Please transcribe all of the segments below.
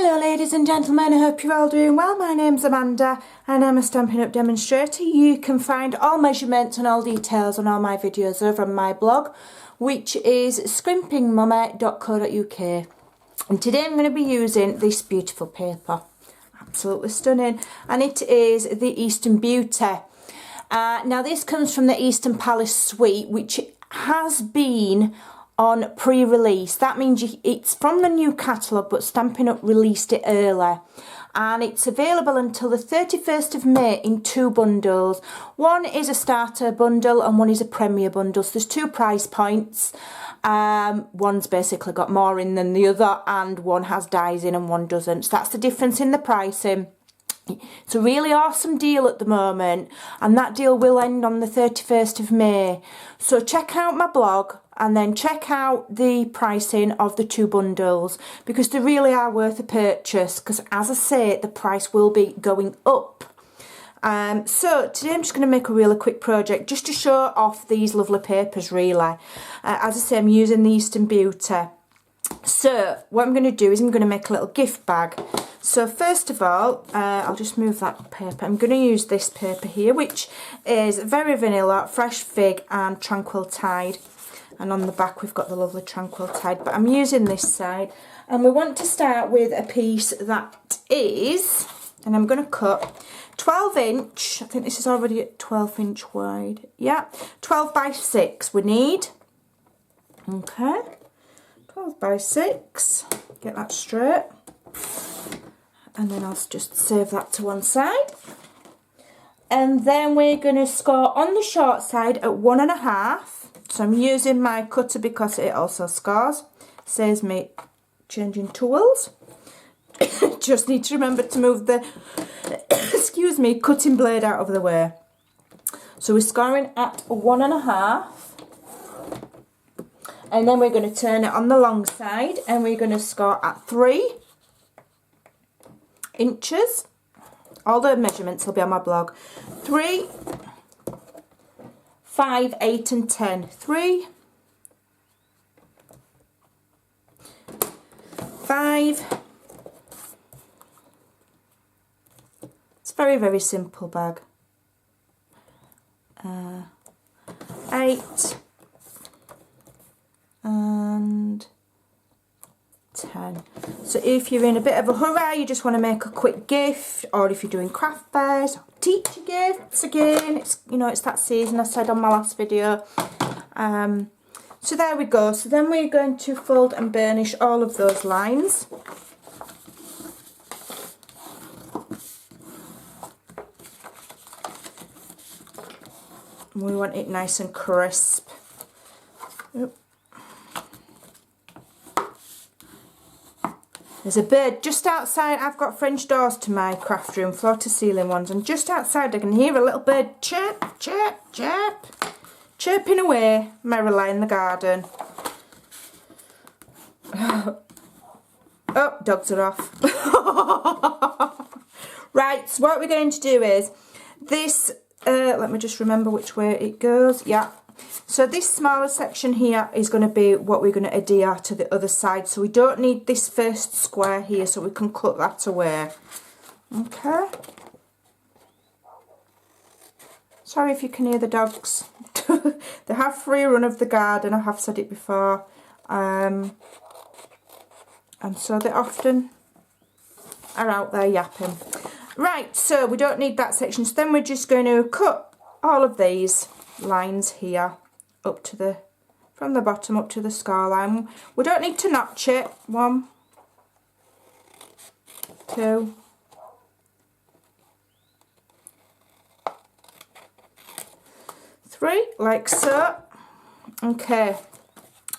Hello ladies and gentlemen, I hope you're all doing well. My name's Amanda and I'm a Stampin' Up demonstrator. You can find all measurements and all details on all my videos over on my blog, which is scrimpingmummy.co.uk. And today I'm going to be using this beautiful paper. Absolutely stunning. And it is the Eastern Beauty. Now this comes from the Eastern Palace suite, which has been on pre-release. That means it's from the new catalogue, but Stampin' Up released it early, and it's available until the 31st of May in two bundles. One is a starter bundle and one is a premier bundle, so there's two price points. One's basically got more in than the other, and one has dies in and one doesn't, so that's the difference in the pricing. It's a really awesome deal at the moment, and that deal will end on the 31st of May. So check out my blog and then check out the pricing of the two bundles, because they really are worth a purchase, because as I say, the price will be going up. So today I'm just going to make a really quick project just to show off these lovely papers really. As I say, I'm using the Eastern Beauty. So what I'm going to do is I'm going to make a little gift bag. So first of all, I'll just move that paper. I'm going to use this paper here, which is very vanilla, fresh fig and tranquil tide. And on the back we've got the lovely tranquil tide, but I'm using this side. And we want to start with a piece that is, and I'm going to cut 12 inch, I think this is already at 12 inch wide. Yeah, 12 by 6 we need. Okay. 12 by 6, get that straight, and then I'll just save that to one side. And then we're going to score on the short side at 1.5. So I'm using my cutter because it also scores, saves me changing tools. Just need to remember to move the excuse me, cutting blade out of the way. So we're scoring at 1.5. And then we're going to turn it on the long side and we're going to score at 3 inches. All the measurements will be on my blog. 3, 5, 8 and 10. 3, 5. It's very, very simple bag. 8. And 10. So if you're in a bit of a hurry, you just want to make a quick gift, or if you're doing craft fairs, or teacher gifts, again, it's, you know, it's that season I said on my last video. So there we go. So then we're going to fold and burnish all of those lines. We want it nice and crisp. Oop. There's a bird just outside. I've got French doors to my craft room, floor to ceiling ones, and just outside I can hear a little bird chirp, chirp, chirp, chirping away merrily in the garden. Oh, dogs are off. Right, so what we're going to do is this, let me just remember which way it goes. Yeah. So this smaller section here is going to be what we're going to adhere to the other side. So we don't need this first square here, so we can cut that away. Okay. Sorry if you can hear the dogs. They have free run of the garden, I have said it before. And so they often are out there yapping. Right, so we don't need that section. So then we're just going to cut all of these lines here up to the, from the bottom up to the scar line. We don't need to notch it. 1, 2, 3, like so. Okay,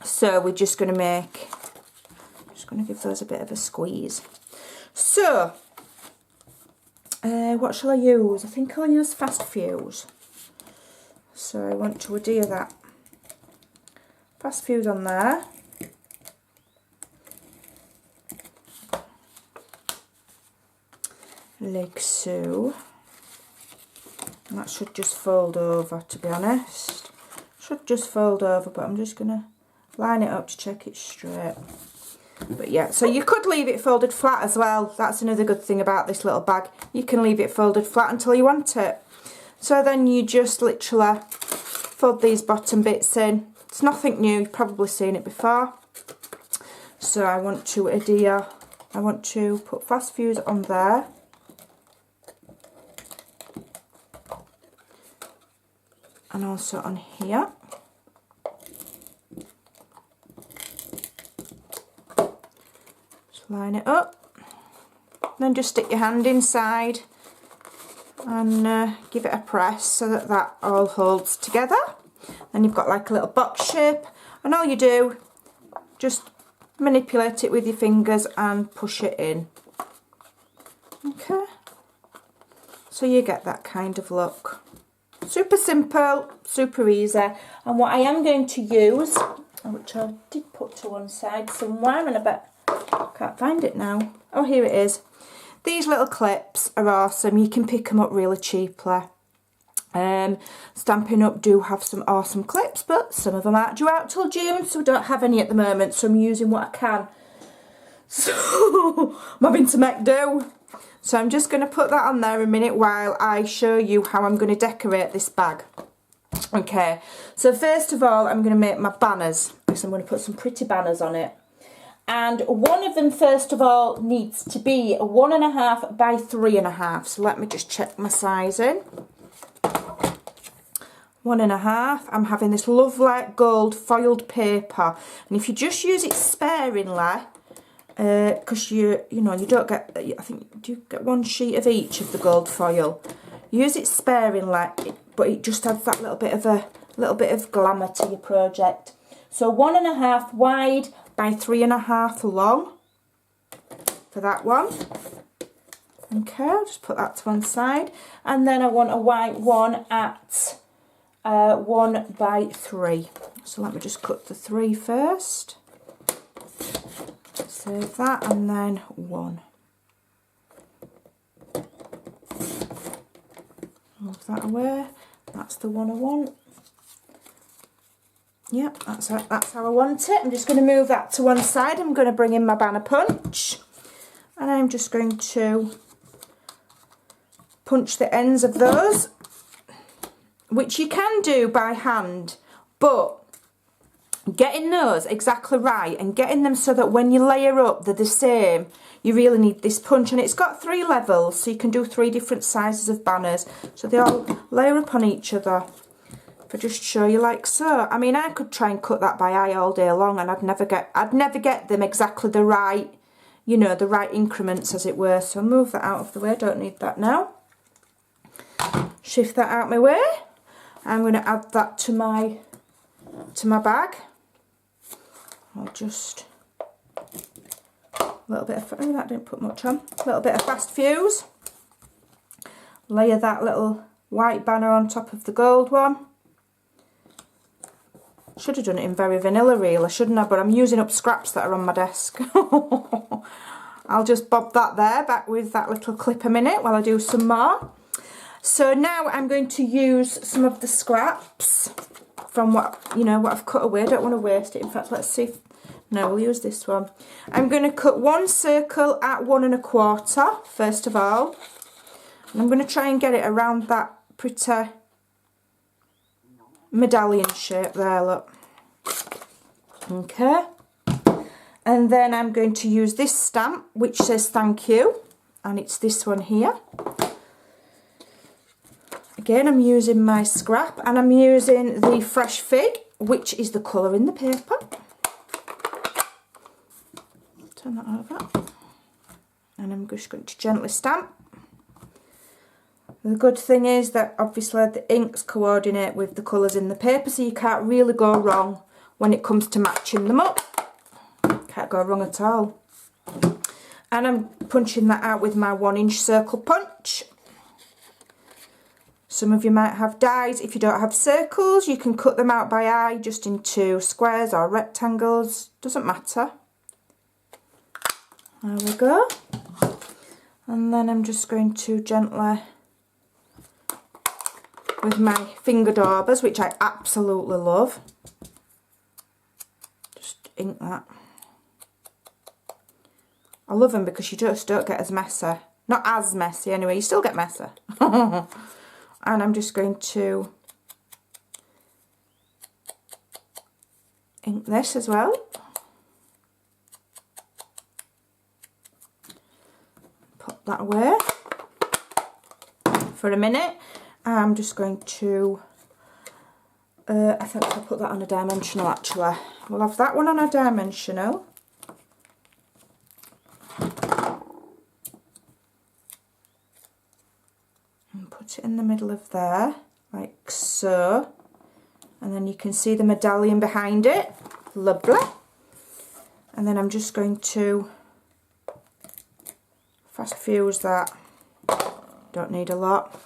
so we're just going to make, just going to give those a bit of a squeeze. So what shall I use? I think I'll use Fast Fuse. So I want to adhere that Fast Fuse on there. Like so. And that should just fold over, to be honest. Should just fold over, but I'm just going to line it up to check it's straight. But yeah, so you could leave it folded flat as well. That's another good thing about this little bag. You can leave it folded flat until you want it. So then you just literally fold these bottom bits in. It's nothing new, you've probably seen it before. So I want to adhere, I want to put fast fuse on there. And also on here. Just line it up. Then just stick your hand inside and give it a press so that that all holds together. Then you've got like a little box shape, and all you do, just manipulate it with your fingers and push it in. Okay, so you get that kind of look. Super simple, super easy. And what I am going to use, which I did put to one side somewhere, and I bet I can't find it now. Oh, here it is. These little clips are awesome. You can pick them up really cheaply. Stampin' Up do have some awesome clips, but some of them aren't due out till June, so I don't have any at the moment, so I'm using what I can. So I'm having to make do. So I'm just going to put that on there a minute while I show you how I'm going to decorate this bag. Okay, so first of all I'm going to make my banners, because I'm going to put some pretty banners on it. And one of them, first of all, needs to be a 1.5 by 3.5. So let me just check my sizing. 1.5. I'm having this lovely gold foiled paper, and if you just use it sparingly, because you know you don't get, I think, do you get one sheet of each of the gold foil? Use it sparingly, but it just adds that little bit of glamour to your project. So 1.5 wide by 3.5 long for that one. Okay, I'll just put that to one side, and then I want a white one at 1 by 3. So let me just cut the 3 first. Save that, and then 1. Move that away. That's the one I want. Yep, that's how I want it. I'm just going to move that to one side. I'm going to bring in my banner punch, and I'm just going to punch the ends of those, which you can do by hand, but getting those exactly right and getting them so that when you layer up they're the same, you really need this punch. And it's got 3 levels, so you can do 3 different sizes of banners, so they all layer up on each other. If I just show you like so. I mean, I could try and cut that by eye all day long, and I'd never get them exactly the right, you know, the right increments, as it were. So I'll move that out of the way. I don't need that now. Shift that out my way. I'm going to add that to my bag. I'll just a little bit of, oh, that didn't put much on. A little bit of fast fuse. Layer that little white banner on top of the gold one. Should have done it in very vanilla really, shouldn't I? But I'm using up scraps that are on my desk. I'll just bob that there back with that little clip a minute while I do some more. So now I'm going to use some of the scraps from what I've cut away. I don't want to waste it. In fact, let's see. No, we'll use this one. I'm going to cut one circle at 1 1/4 first of all. And I'm going to try and get it around that pretty medallion shape there, look. Okay. And then I'm going to use this stamp which says thank you, and it's this one here. Again, I'm using my scrap, and I'm using the Fresh Fig, which is the colour in the paper. Turn that over. And I'm just going to gently stamp. The good thing is that obviously the inks coordinate with the colours in the paper, so you can't really go wrong when it comes to matching them up. Can't go wrong at all. And I'm punching that out with my 1-inch circle punch. Some of you might have dies. If you don't have circles, you can cut them out by eye just into squares or rectangles. Doesn't matter. There we go. And then I'm just going to gently, with my finger daubers, which I absolutely love, just ink that. I love them because you just don't get as messy. Not as messy anyway, you still get messy. And I'm just going to ink this as well. Put that away for a minute. I'm just going to, I think I'll put that on a dimensional actually. We'll have that one on a dimensional. And put it in the middle of there, like so. And then you can see the medallion behind it. Lovely. And then I'm just going to fast fuse that. Don't need a lot.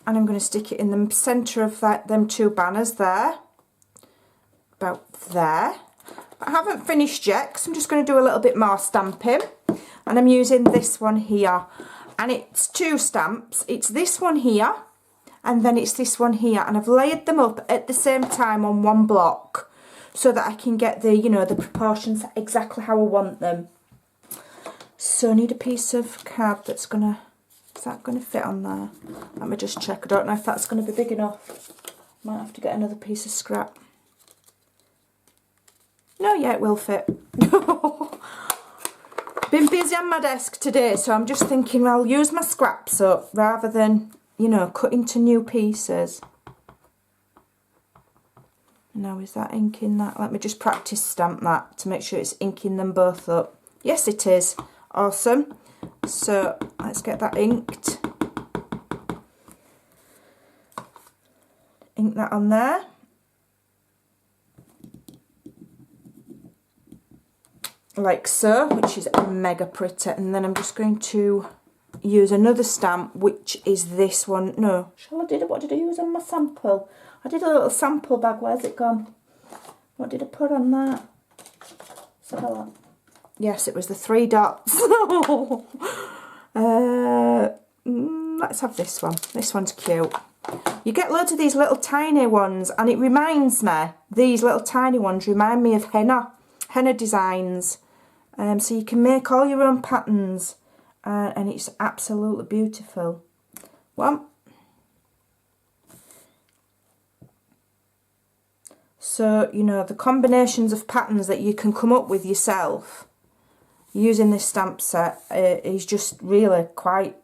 And I'm going to stick it in the centre of them two banners there. About there. I haven't finished yet because I'm just going to do a little bit more stamping. And I'm using this one here. And it's two stamps. It's this one here. And then it's this one here, and I've layered them up at the same time on one block so that I can get the, you know, the proportions exactly how I want them. So I need a piece of card that's gonna, is that gonna fit on there? Let me just check. I don't know if that's gonna be big enough. Might have to get another piece of scrap. No, yeah, it will fit. Been busy on my desk today, so I'm just thinking I'll use my scraps up rather than, you know, cut into new pieces. Now, is that inking that? Let me just practice stamp that to make sure it's inking them both up. Yes, it is. Awesome. So, let's get that inked. Ink that on there. Like so, which is mega pretty. And then I'm just going to use another stamp, which is this one. No, what did I use on my sample? I did a little sample bag. Where's it gone? What did I put on that? Let's have a look. Yes, it was the 3 dots. Let's have this one. This one's cute. You get loads of these little tiny ones, and it reminds me, these little tiny ones remind me of henna designs. So you can make all your own patterns. And it's absolutely beautiful. One. So, you know, the combinations of patterns that you can come up with yourself using this stamp set is just really quite,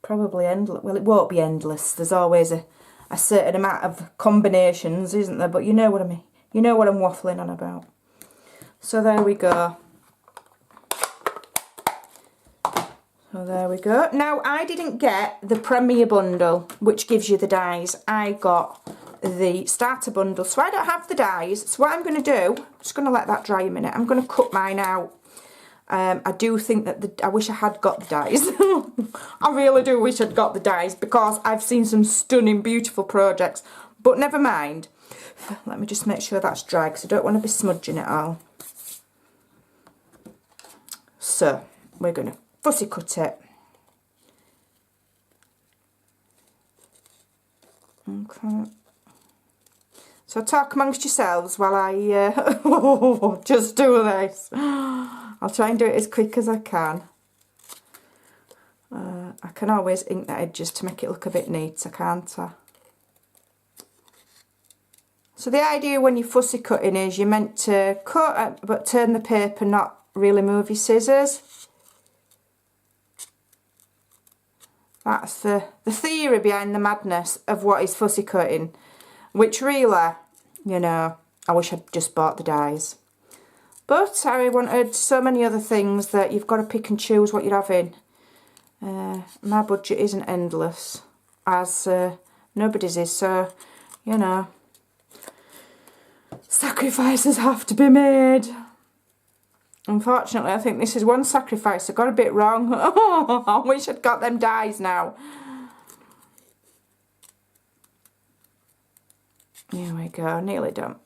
probably endless. Well, it won't be endless. There's always a certain amount of combinations, isn't there? But you know what I mean. You know what I'm waffling on about. So there we go. So there we go. Now, I didn't get the Premier bundle, which gives you the dies. I got the starter bundle, so I don't have the dies. So what I'm going to do, I'm just going to let that dry a minute. I'm going to cut mine out. I do think that I wish I had got the dies. I really do wish I'd got the dies because I've seen some stunning, beautiful projects. But never mind. Let me just make sure that's dry because I don't want to be smudging it all. So, we're going to fussy cut it. Okay. So talk amongst yourselves while I just do this. I'll try and do it as quick as I can. I can always ink the edges to make it look a bit neater, can't I? So the idea when you're fussy cutting is you're meant to cut but turn the paper, not really move your scissors. That's the theory behind the madness of what is fussy cutting, which really, you know, I wish I'd just bought the dies. But I wanted so many other things that you've got to pick and choose what you're having. My budget isn't endless, as nobody's is, so, you know, sacrifices have to be made. Unfortunately, I think this is one sacrifice I got a bit wrong. I wish I'd got them dies now. Here we go, nearly done.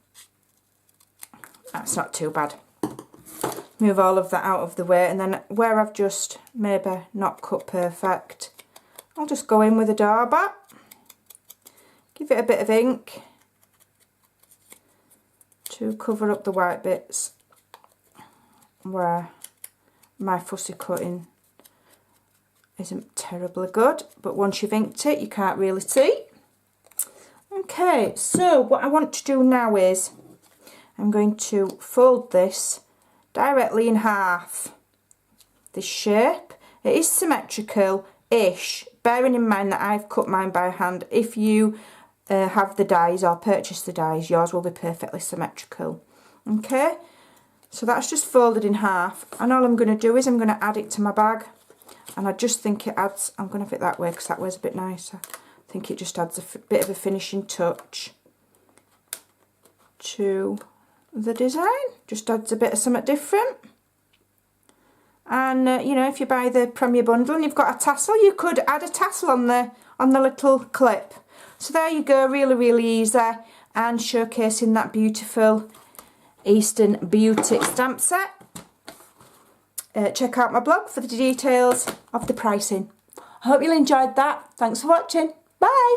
That's not too bad. Move all of that out of the way, and then where I've just maybe not cut perfect, I'll just go in with a dauber. Give it a bit of ink to cover up the white bits where my fussy cutting isn't terribly good, but once you've inked it, you can't really see. Okay, so what I want to do now is I'm going to fold this directly in half. This shape, it is symmetrical-ish, bearing in mind that I've cut mine by hand. If you have the dies or purchase the dies, yours will be perfectly symmetrical. Okay, so that's just folded in half, and all I'm going to do is I'm going to add it to my bag, and I just think it adds, I'm going to have it that way because that way's a bit nicer. I think it just adds a bit of a finishing touch to the design, just adds a bit of something different. And you know, if you buy the Premier bundle and you've got a tassel, you could add a tassel on the little clip. So there you go, really, really easy, and showcasing that beautiful Eastern Beauty stamp set. Check out my blog for the details of the pricing. I hope you enjoyed that. Thanks for watching. Bye.